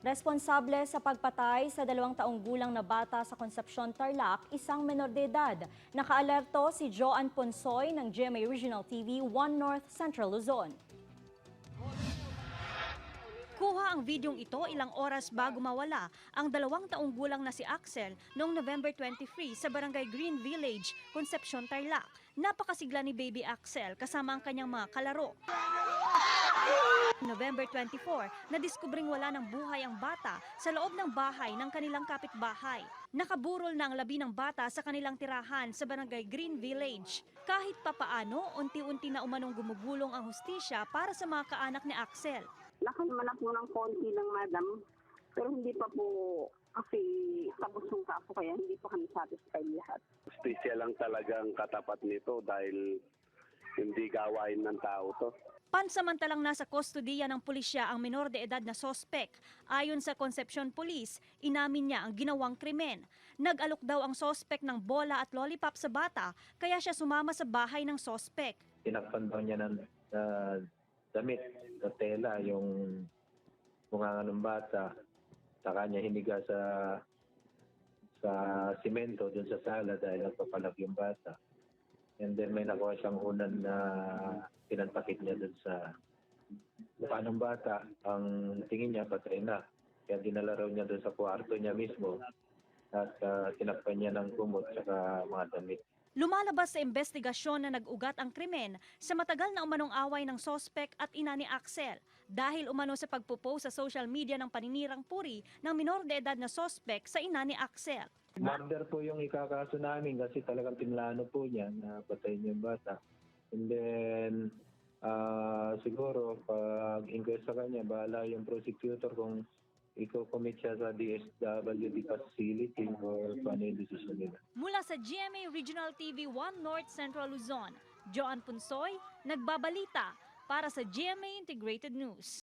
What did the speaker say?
Responsable sa pagpatay sa 2 taong gulang na bata sa Concepcion, Tarlac, isang menor de edad. Nakaalerto si Joan Ponsoy ng GMA Regional TV 1 North Central Luzon. Kuha ang videong ito ilang oras bago mawala ang 2 taong gulang na si Axel noong November 23 sa Barangay Green Village, Concepcion, Tarlac. Napakasigla ni Baby Axel kasama ang kanyang mga kalaro. November 24, nadiskubring wala ng buhay ang bata sa loob ng bahay ng kanilang kapitbahay. Nakaburol na ang labi ng bata sa kanilang tirahan sa Barangay Green Village. Kahit papaano, unti-unti na umanong gumugulong ang hustisya para sa mga kaanak ni Axel. Nakalma na po ng konti ng madam, pero hindi pa po kasi tapos yung kaso kaya hindi pa kami satisfied lahat. Justisya lang talagang katapat nito dahil hindi gawain ng tao to. Pansamantalang nasa kustodiya ng pulisya ang menor de edad na sospek. Ayon sa Concepcion Police, inamin niya ang ginawang krimen. Nag-alok daw ang sospek ng bola at lollipop sa bata, kaya siya sumama sa bahay ng sospek. Tinakpan daw niya ng damit na tela yung mukha ng bata. Sa kanya hiniga sa simento dun sa sala dahil nagpapalag yung bata. And then may nakuha siyang unan na pinantakip niya dun sa mukha ng bata. Ang tingin niya patay na. Kaya dinala raw niya dun sa kwarto niya mismo at tinakpan niya ng kumot at mga damit. Lumalabas sa investigasyon na nag-ugat ang krimen sa matagal na umanong away ng sospek at ina ni Axel dahil umano sa pagpo-post sa social media ng paninirang puri ng minor de edad na sospek sa ina ni Axel. Murder po yung ikakaso namin kasi talagang pinlano po niya na patayin yung bata. And then siguro pag inquest sa kanya, bahala yung prosecutor kung i-commit siya sa DSWD facility or paano yung decision nila. Mula sa GMA Regional TV 1 North Central Luzon, Joan Ponsoy, nagbabalita para sa GMA Integrated News.